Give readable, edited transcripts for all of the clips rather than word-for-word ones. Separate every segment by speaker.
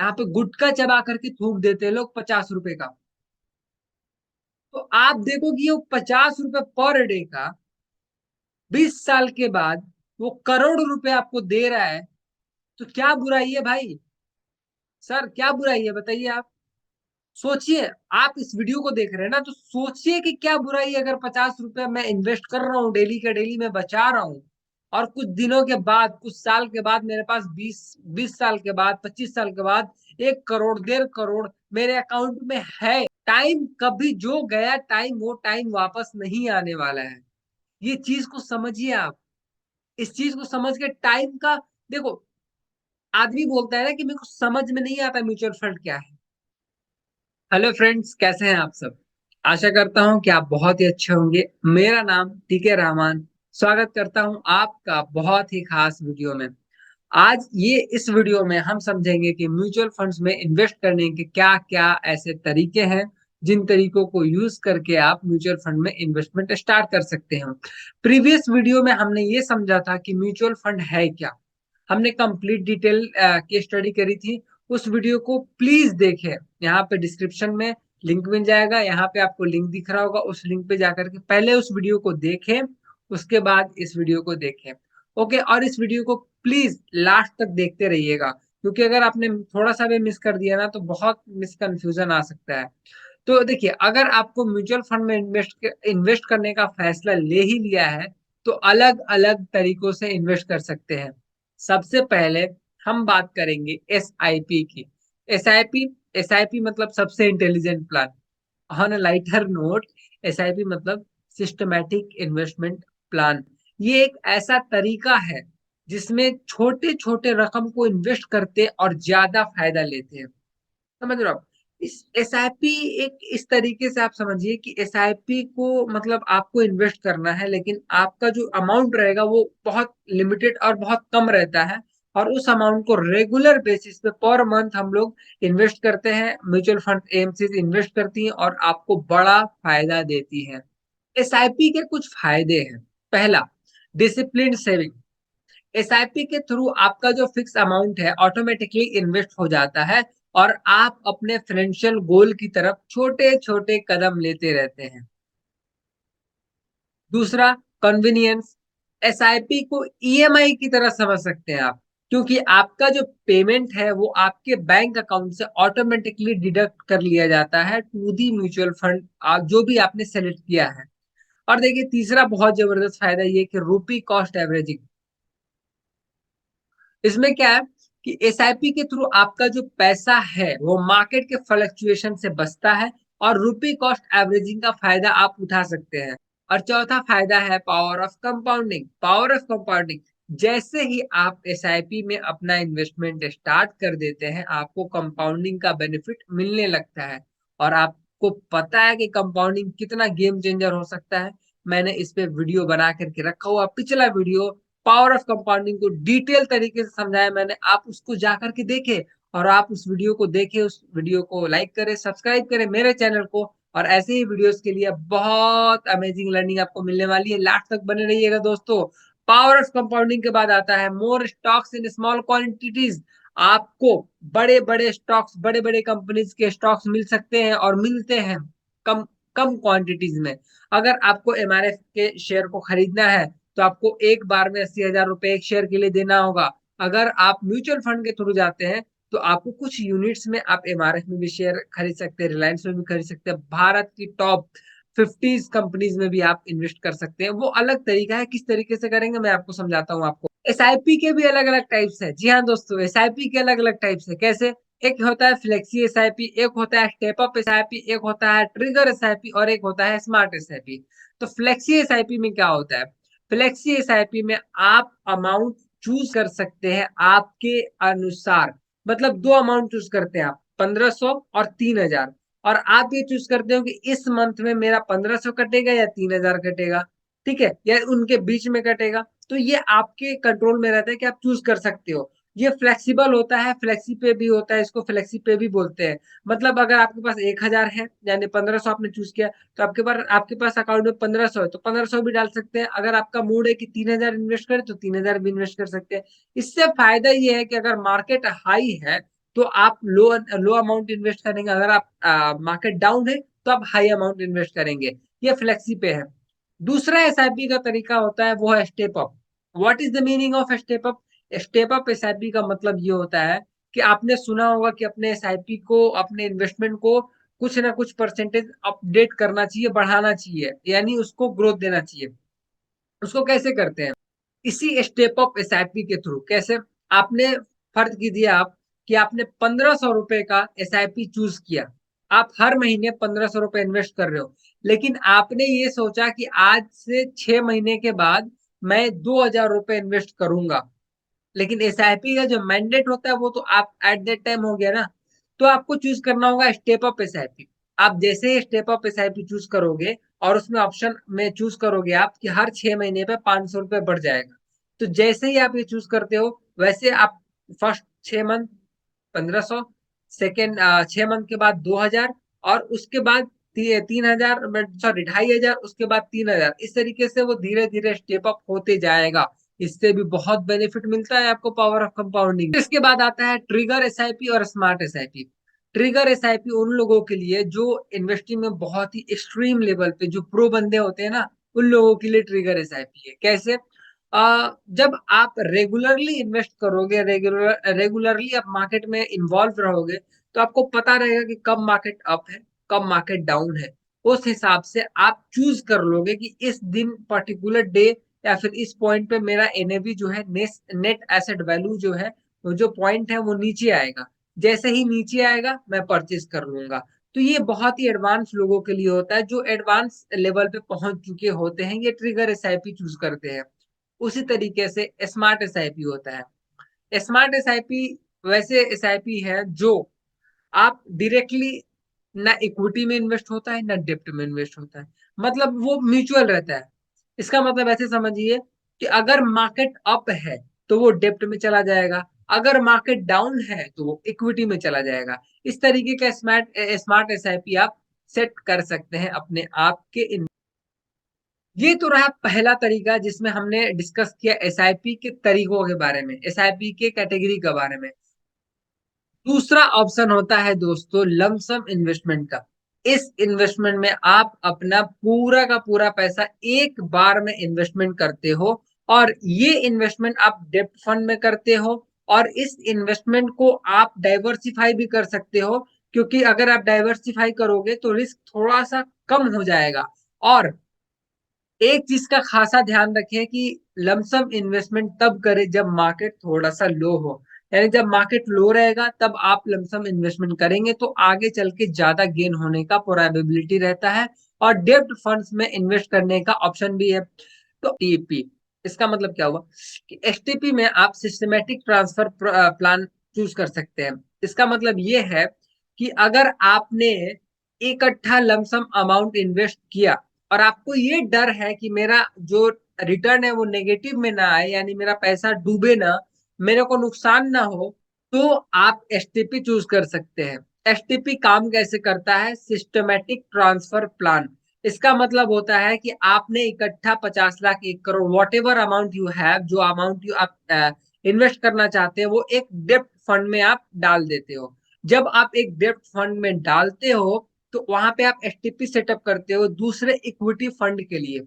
Speaker 1: यहाँ पे गुटखा चबा करके थूक देते हैं लोग 50 रुपए का। तो आप देखो कि ये 50 रुपए पर डे का 20 साल के बाद वो करोड़ रुपए आपको दे रहा है। तो क्या बुराई है भाई? सर क्या बुराई है बताइए आप? सोचिए। आप इस वीडियो को देख रहे हैं ना, तो सोचिए कि क्या बुराई है अगर 50 रुपए मैं इन्वेस्ट कर रहा हूँ, डेली का डेली मैं बचा रहा हूँ, और कुछ दिनों के बाद, कुछ साल के बाद मेरे पास 20 साल के बाद, 25 साल के बाद 1 करोड़, 1.5 करोड़ मेरे अकाउंट में है। टाइम कभी जो गया टाइम, वो टाइम वापस नहीं आने वाला है। ये चीज को समझिए आप। इस चीज को समझ के टाइम का, देखो, आदमी बोलता है ना कि मेरे को समझ में नहीं आता म्यूचुअल फंड क्या है। हेलो फ्रेंड्स, कैसे हैं आप सब? आशा करता हूं कि आप बहुत ही अच्छे होंगे। मेरा नाम टीके रहमान। स्वागत करता हूं आपका बहुत ही खास वीडियो में। आज ये इस वीडियो में हम समझेंगे कि म्यूचुअल फंड्स में इन्वेस्ट करने के क्या क्या ऐसे तरीके हैं, जिन तरीकों को यूज करके आप म्यूचुअल फंड में इन्वेस्टमेंट स्टार्ट कर सकते हैं। प्रीवियस वीडियो में हमने ये समझा था कि म्यूचुअल फंड है क्या। हमने कंप्लीट डिटेल की स्टडी करी थी। उस वीडियो को प्लीज देखें। यहाँ पे डिस्क्रिप्शन में लिंक मिल जाएगा। यहाँ पे आपको लिंक दिख रहा होगा, उस लिंक पे जाकर के पहले उस वीडियो को देखें, उसके बाद इस वीडियो को देखें। ओके, और इस वीडियो को प्लीज लास्ट तक देखते रहिएगा, क्योंकि अगर आपने थोड़ा सा भी मिस कर दिया ना, तो बहुत मिसकंफ्यूजन आ सकता है। तो देखिए, अगर आपको म्यूचुअल फंड में इन्वेस्ट करने का फैसला ले ही लिया है, तो अलग अलग तरीकों से इन्वेस्ट कर सकते हैं। सबसे पहले हम बात करेंगे SIP की। SIP, SIP मतलब सबसे intelligent plan. On a lighter note, SIP मतलब सिस्टमैटिक इन्वेस्टमेंट प्लान। ये एक ऐसा तरीका है जिसमें छोटे छोटे रकम को इन्वेस्ट करते और ज्यादा फायदा लेते हैं। समझ रहे हो आप? इस SIP, एक इस तरीके से आप समझिए कि SIP को मतलब आपको इन्वेस्ट करना है, लेकिन आपका जो अमाउंट रहेगा वो बहुत लिमिटेड और बहुत कम रहता है। और उस अमाउंट को रेगुलर बेसिस पे पर मंथ हम लोग इन्वेस्ट करते हैं। म्यूचुअल फंड AMC इन्वेस्ट करती हैं और आपको बड़ा फायदा देती है। SIP के कुछ फायदे हैं। पहला, डिसिप्लिन सेविंग। SIP के थ्रू आपका जो फिक्स अमाउंट है ऑटोमेटिकली इन्वेस्ट हो जाता है, और आप अपने फाइनेंशियल गोल की तरफ छोटे छोटे कदम लेते रहते हैं। दूसरा, कन्वीनियंस। SIP को EMI की तरह समझ सकते हैं आप, क्योंकि आपका जो पेमेंट है वो आपके बैंक अकाउंट से ऑटोमेटिकली डिडक्ट कर लिया जाता है टू दी म्यूचुअल फंड, जो भी आपने सेलेक्ट किया है। और देखिए, तीसरा बहुत जबरदस्त फायदा ये कि रूपी कॉस्ट एवरेजिंग। इसमें क्या है कि SIP के थ्रू आपका जो पैसा है वो मार्केट के फ्लक्चुएशन से बचता है, और रुपी कॉस्ट एवरेजिंग का फायदा आप उठा सकते हैं। और चौथा फायदा है power of compounding. Power of compounding, जैसे ही आप SIP में अपना इन्वेस्टमेंट स्टार्ट कर देते हैं, आपको कंपाउंडिंग का बेनिफिट मिलने लगता है। और आपको पता है कि कंपाउंडिंग कितना गेम चेंजर हो सकता है। मैंने इस पे वीडियो बना करके रखा हुआ, पिछला वीडियो पावर ऑफ कंपाउंडिंग को डिटेल तरीके से समझाया मैंने, आप उसको जाकर के देखें। और आप उस वीडियो को देखें, उस वीडियो को लाइक करें, सब्सक्राइब करें मेरे चैनल को। और ऐसे ही वीडियोस के लिए बहुत अमेजिंग लर्निंग आपको मिलने वाली है। लास्ट तक बने रहिएगा दोस्तों। पावर ऑफ कंपाउंडिंग के बाद आता है मोर स्टॉक्स इन स्मॉल क्वांटिटीज। आपको बड़े बड़े स्टॉक्स, बड़े बड़े कंपनीज के स्टॉक्स मिल सकते हैं, और मिलते हैं कम कम क्वांटिटीज में। अगर आपको MRF के शेयर को खरीदना है, तो आपको एक बार में 80,000 रुपए एक शेयर के लिए देना होगा। अगर आप म्यूचुअल फंड के थ्रू जाते हैं, तो आपको कुछ यूनिट्स में आप MRF में भी शेयर खरीद सकते हैं, रिलायंस में भी खरीद सकते हैं, भारत की टॉप 50 कंपनीज में भी आप इन्वेस्ट कर सकते हैं। वो अलग तरीका है, किस तरीके से करेंगे मैं आपको समझाता हूँ आपको। SIP के भी अलग अलग टाइप्स है। जी हाँ दोस्तों, SIP के अलग अलग टाइप्स है। कैसे? एक होता है फ्लेक्सी SIP, एक होता है स्टेप अप SIP, एक होता है ट्रिगर SIP, और एक होता है स्मार्ट SIP। तो फ्लेक्सी SIP में क्या होता है? फ्लेक्सी SIP में आप अमाउंट चूज कर सकते हैं आपके अनुसार। मतलब दो अमाउंट चूज करते हैं आप, 1500 और 3000। और आप ये चूज करते हो कि इस मंथ में मेरा 1500 कटेगा या 3000 कटेगा, ठीक है, या उनके बीच में कटेगा। तो ये आपके कंट्रोल में रहता है कि आप चूज कर सकते हो। ये फ्लेक्सिबल होता है, फ्लेक्सी पे भी होता है, इसको फ्लेक्सी पे भी बोलते हैं। मतलब अगर आपके पास 1000 है, यानी 1500 आपने चूज किया, तो आपके पास अकाउंट में 1500 है, तो 1500 भी डाल सकते हैं। अगर आपका मूड है कि 3000 इन्वेस्ट करें, तो 3000 भी इन्वेस्ट कर सकते हैं। इससे फायदा ये है कि अगर मार्केट हाई है, तो आप लो लो अमाउंट इन्वेस्ट करेंगे। अगर आप मार्केट डाउन है तो आप हाई अमाउंट इन्वेस्ट करेंगे। ये फ्लेक्सी पे है। दूसरा एसआईपी का तरीका होता है वो है step up. What is the meaning of step up? Step up SIP का मतलब ये होता है कि आपने सुना होगा कि अपने एसआईपी को, अपने इन्वेस्टमेंट को कुछ ना कुछ परसेंटेज अपडेट करना चाहिए, बढ़ाना चाहिए, यानी उसको ग्रोथ देना चाहिए। उसको कैसे करते हैं? इसी स्टेप अप एसआईपी के थ्रू। कैसे? आपने फर्ज कीजिए आप कि आपने 1500 रुपए का एसआईपी चूज किया। आप हर महीने 1500 रुपए इन्वेस्ट कर रहे हो, लेकिन आपने ये सोचा कि आज से 6 महीने के बाद मैं 2000 रुपए इन्वेस्ट करूंगा। लेकिन एसआईपी का जो मैंडेट होता है वो तो आप एट दैट टाइम हो गया ना। तो आपको चूज करना होगा स्टेप अप एसआईपी। आप जैसे ही स्टेप अप एसआईपी चूज करोगे और उसमें ऑप्शन में चूज करोगे आप कि हर 6 महीने पे 500 रुपए बढ़ जाएगा, तो जैसे ही आप ये चूज करते हो वैसे आप फर्स्ट 6 मंथ 1500, सेकेंड 6 मंथ के बाद 2000, और उसके बाद 3000, सॉरी 2500, उसके बाद 3000। इस तरीके से वो धीरे धीरे स्टेप अप होते जाएगा। इससे भी बहुत बेनिफिट मिलता है आपको, पावर ऑफ कंपाउंडिंग। इसके बाद आता है ट्रिगर एसआईपी और स्मार्ट एसआईपी। ट्रिगर एसआईपी उन लोगों के लिए जो इन्वेस्टिंग में बहुत ही एक्सट्रीम लेवल पे जो प्रो बंदे होते हैं ना, उन लोगों के लिए ट्रिगर एसआईपी है। कैसे? जब आप रेगुलरली इन्वेस्ट करोगे, रेगुलरली आप मार्केट में इन्वॉल्व रहोगे, तो आपको पता रहेगा कि कब मार्केट अप है, कब मार्केट डाउन है। उस हिसाब से आप चूज कर लोगे कि इस दिन पर्टिकुलर डे या फिर इस पॉइंट पे मेरा एनएवी जो है, नेट एसेट वैल्यू जो है, वो जो पॉइंट है वो नीचे आएगा। जैसे ही नीचे आएगा मैं परचेज कर लूंगा। तो ये बहुत ही एडवांस लोगों के लिए होता है, जो एडवांस लेवल पे पहुंच चुके होते हैं, ये ट्रिगर एसआईपी चूज करते हैं। उसी तरीके से स्मार्ट एसआईपी होता है। स्मार्ट एसआईपी वैसे एसआईपी है जो आप डायरेक्टली ना इक्विटी में इन्वेस्ट होता है ना डेप्ट में इन्वेस्ट होता है, मतलब वो म्यूचुअल रहता है। इसका मतलब ऐसे समझिए कि अगर मार्केट अप है तो वो डेप्ट में चला जाएगा, अगर मार्केट डाउन है तो वो इक्विटी में चला जाएगा। इस तरीके का स्मार्ट स्मार्ट एसआईपी आप सेट कर सकते हैं अपने आप के। ये तो रहा पहला तरीका जिसमें हमने डिस्कस किया एसआईपी के तरीकों के बारे में, एसआईपी के कैटेगरी के बारे में। दूसरा ऑप्शन होता है दोस्तों लमसम इन्वेस्टमेंट का। इस इन्वेस्टमेंट में आप अपना पूरा का पूरा पैसा एक बार में इन्वेस्टमेंट करते हो, और ये इन्वेस्टमेंट आप डेप्ट फंड में करते हो। और इस इन्वेस्टमेंट को आप डाइवर्सिफाई भी कर सकते हो, क्योंकि अगर आप डाइवर्सिफाई करोगे तो रिस्क थोड़ा सा कम हो जाएगा। और एक चीज का खासा ध्यान रखें कि लमसम इन्वेस्टमेंट तब करें जब मार्केट थोड़ा सा लो हो। यानी जब मार्केट लो रहेगा तब आप लमसम इन्वेस्टमेंट करेंगे तो आगे चल के ज्यादा गेन होने का प्रोबेबिलिटी रहता है। और डेब्ट फंड्स में इन्वेस्ट करने का ऑप्शन भी है। तो टीपी, इसका मतलब क्या हुआ कि एसटीपी में आप सिस्टमेटिक ट्रांसफर प्लान चूज कर सकते हैं। इसका मतलब ये है कि अगर आपने इकट्ठा लमसम अमाउंट इन्वेस्ट किया और आपको ये डर है कि मेरा जो रिटर्न है वो नेगेटिव में ना आए, यानी मेरा पैसा डूबे ना, मेरे को नुकसान ना हो, तो आप एसटीपी चूज कर सकते हैं। एसटीपी काम कैसे करता है? Systematic transfer plan. इसका मतलब होता है कि आपने इकट्ठा 50 lakh, 1 crore, what ever amount you have, जो अमाउंट यू आप इन्वेस्ट करना चाहते हैं वो एक डेप्ट फंड में आप डाल देते हो। जब आप एक डेप्ट फंड में डालते हो तो वहां पे आप एसटीपी सेटअप करते हो दूसरे इक्विटी फंड के लिए।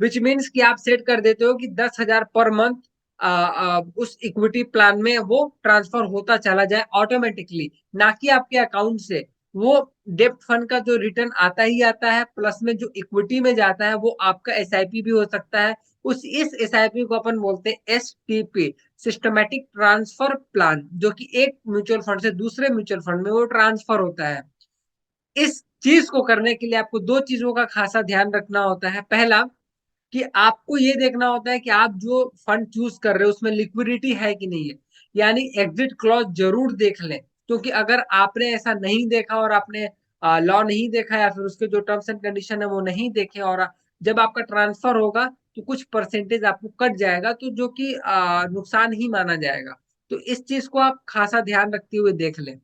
Speaker 1: विच मीन्स कि आप सेट कर देते हो कि 10,000 पर मंथ उस इक्विटी प्लान में वो ट्रांसफर होता चला जाए ऑटोमेटिकली, ना कि आपके अकाउंट से। वो डेप्ट फंड का जो रिटर्न आता ही आता है, प्लस में जो इक्विटी में जाता है वो आपका एसआईपी भी हो सकता है। इस एसआईपी को अपन बोलते हैं एसटीपी, सिस्टमेटिक ट्रांसफर प्लान, जो कि एक म्यूचुअल फंड से दूसरे म्यूचुअल फंड में वो ट्रांसफर होता है। इस चीज को करने के लिए आपको दो चीजों का खासा ध्यान रखना होता है। पहला, कि आपको ये देखना होता है कि आप जो फंड चूज कर रहे हो उसमें लिक्विडिटी है कि नहीं है, यानी एग्जिट क्लॉज जरूर देख लें। क्योंकि अगर आपने ऐसा नहीं देखा और आपने लॉ नहीं देखा या फिर उसके जो टर्म्स एंड कंडीशन है वो नहीं देखे, और जब आपका ट्रांसफर होगा तो कुछ परसेंटेज आपको कट जाएगा, तो जो कि नुकसान ही माना जाएगा। तो इस चीज को आप खासा ध्यान रखते हुए देख लें।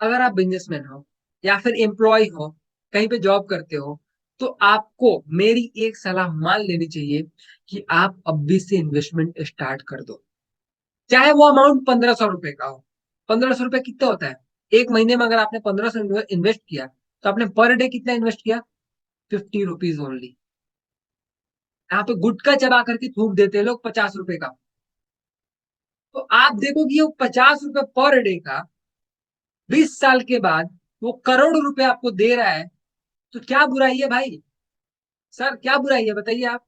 Speaker 1: अगर आप बिजनेसमैन हो या फिर एम्प्लॉय हो, कहीं पे जॉब करते हो, तो आपको मेरी एक सलाह मान लेनी चाहिए कि आप अभी से इन्वेस्टमेंट स्टार्ट कर दो। चाहे वो अमाउंट 1500 रुपए का हो, ₹1500 कितना होता है? एक महीने में अगर आपने 1500 इन्वेस्ट किया तो आपने पर डे कितना इन्वेस्ट किया? ₹50 ओनली। यहाँ पे गुटखा चबा करके थूक देते हैं लोग ₹50 का। तो आप देखो कि वो ₹50 पर डे का 20 साल के बाद वो करोड़ रुपए आपको दे रहा है, तो क्या बुराई है भाई? सर क्या बुराई है बताइए आप?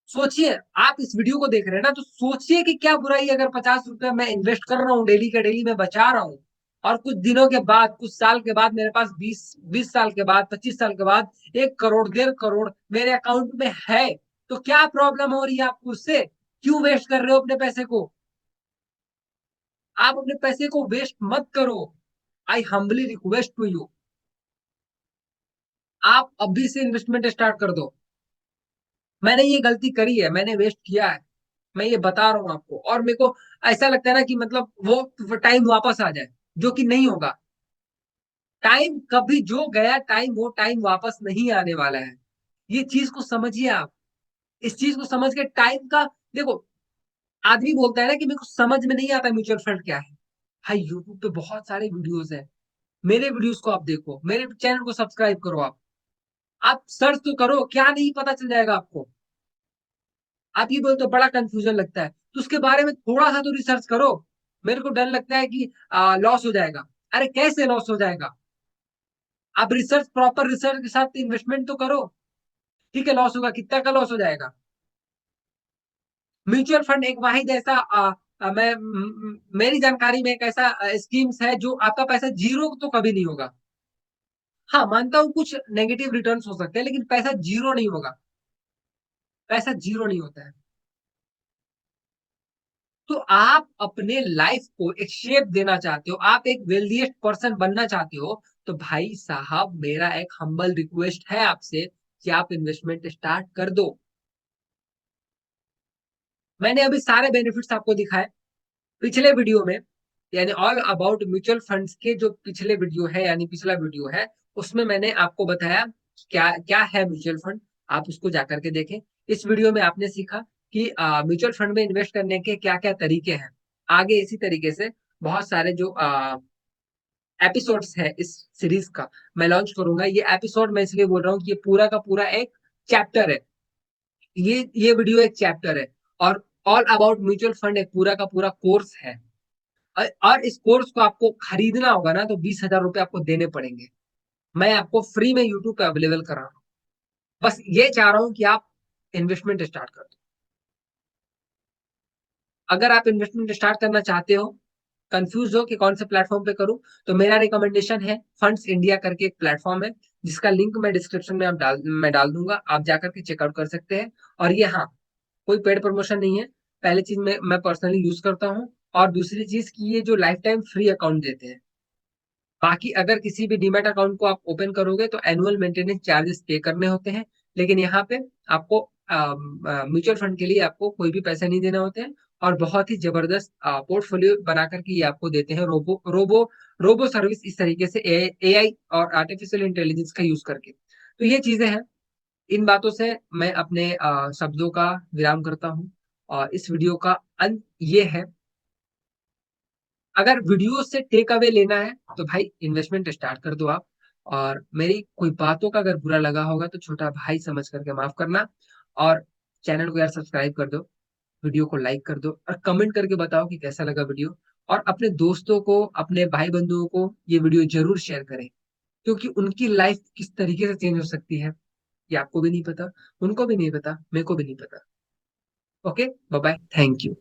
Speaker 1: सोचिए, आप इस वीडियो को देख रहे हैं ना, तो सोचिए कि क्या बुराई है अगर ₹50 मैं इन्वेस्ट कर रहा हूँ, डेली का डेली मैं बचा रहा हूँ, और कुछ दिनों के बाद, कुछ साल के बाद मेरे पास 20 साल के बाद, 25 साल के बाद 1 करोड़, 1.5 करोड़ मेरे अकाउंट में है, तो क्या प्रॉब्लम हो रही है आपको उससे? क्यों वेस्ट कर रहे हो अपने पैसे को? आप अपने पैसे को वेस्ट मत करो। I humbly request to you, आप अभी से इन्वेस्टमेंट स्टार्ट कर दो। मैंने ये गलती करी है, मैंने वेस्ट किया है, मैं ये बता रहा हूँ आपको, और मेरे को ऐसा लगता है ना कि मतलब वो टाइम वापस आ जाए, जो कि नहीं होगा। टाइम कभी जो गया टाइम, वो टाइम वापस नहीं आने वाला है। ये चीज को समझिए आप। इस चीज को समझ के टाइम का, देखो, आदमी बोलता है ना कि मेरे को समझ में नहीं आता म्यूचुअल फंड क्या है। भाई यूट्यूब पे बहुत सारे वीडियोस हैं, मेरे वीडियोस को आप देखो, मेरे चैनल को सब्सक्राइब करो आप सर्च तो करो, क्या नहीं पता चल जाएगा आपको। आप ये बोलते हो बड़ा कंफ्यूजन लगता है, तो उसके बारे में थोड़ा सा तो रिसर्च करो। मेरे को डर लगता है कि लॉस हो जाएगा। अरे कैसे लॉस हो जाएगा? आप रिसर्च, प्रॉपर रिसर्च के साथ इन्वेस्टमेंट तो करो। ठीक है, लॉस होगा, कितना का लॉस हो जाएगा? म्यूचुअल फंड एक वाहिद ऐसा मेरी जानकारी में एक ऐसा स्कीम्स है जो आपका पैसा जीरो तो कभी नहीं होगा। हाँ, मानता हूँ कुछ नेगेटिव रिटर्न्स हो सकते हैं, लेकिन पैसा जीरो नहीं होगा। पैसा जीरो नहीं होता है। तो आप अपने लाइफ को एक शेप देना चाहते हो, आप एक वेल्दीएस्ट पर्सन बनना चाहते हो, तो भाई साहब मेरा एक हम्बल रिक्वेस्ट है आपसे कि आप इन्वेस्टमेंट स्टार्ट कर दो। मैंने अभी सारे बेनिफिट्स आपको दिखाए पिछले वीडियो में, यानी ऑल अबाउट म्यूचुअल फंड्स के जो पिछले वीडियो है, यानी पिछला वीडियो है, उसमें मैंने आपको बताया क्या क्या है म्यूचुअल फंड। आप उसको जाकर के देखें। इस वीडियो में आपने सीखा कि म्यूचुअल फंड में इन्वेस्ट करने के क्या क्या तरीके हैं। आगे इसी तरीके से बहुत सारे जो एपिसोड्स है इस सीरीज का मैं लॉन्च करूंगा। ये एपिसोड मैं इसलिए बोल रहा हूँ कि ये पूरा का पूरा एक चैप्टर है। ये वीडियो एक चैप्टर है, और ऑल अबाउट म्यूचुअल फंड एक पूरा का पूरा कोर्स है। और इस कोर्स को आपको खरीदना होगा ना, तो 20,000 रुपए आपको देने पड़ेंगे। मैं आपको फ्री में यूट्यूब पे अवेलेबल कर रहा हूँ। बस ये चाह रहा हूँ कि आप इन्वेस्टमेंट स्टार्ट कर दो। अगर आप इन्वेस्टमेंट स्टार्ट करना चाहते हो, कंफ्यूज हो कि कौन से प्लेटफॉर्म पे करूं, तो मेरा रिकमेंडेशन है फंड्स इंडिया करके एक प्लेटफॉर्म है, जिसका लिंक मैं डिस्क्रिप्शन में मैं डाल दूंगा, आप जाकर के चेकआउट कर सकते हैं। और ये, हाँ, कोई पेड प्रमोशन नहीं है। पहली चीज मैं पर्सनली यूज करता हूँ, और दूसरी चीज की ये जो लाइफ टाइम फ्री अकाउंट देते हैं। बाकी अगर किसी भी डीमैट अकाउंट को आप ओपन करोगे तो एनुअल मेंटेनेंस चार्जेस पे करने होते हैं, लेकिन यहाँ पे आपको म्यूचुअल फंड के लिए आपको कोई भी पैसे नहीं देने होते हैं। और बहुत ही जबरदस्त पोर्टफोलियो बना करके ये आपको देते हैं, रोबो रोबो रोबो सर्विस, इस तरीके से एआई और आर्टिफिशियल इंटेलिजेंस का यूज करके। तो ये चीजें हैं। इन बातों से मैं अपने शब्दों का विराम करता हूँ, और इस वीडियो का अंत ये है, अगर वीडियो से टेक अवे लेना है तो भाई इन्वेस्टमेंट स्टार्ट कर दो आप। और मेरी कोई बातों का अगर बुरा लगा होगा तो छोटा भाई समझ करके माफ करना। और चैनल को यार सब्सक्राइब कर दो, वीडियो को लाइक कर दो, और कमेंट करके बताओ कि कैसा लगा वीडियो। और अपने दोस्तों को, अपने भाई बंधुओं को ये वीडियो जरूर शेयर करें, क्योंकि उनकी लाइफ किस तरीके से चेंज हो सकती है ये आपको भी नहीं पता, उनको भी नहीं पता, मेरे को भी नहीं पता। Okay, bye bye, thank you.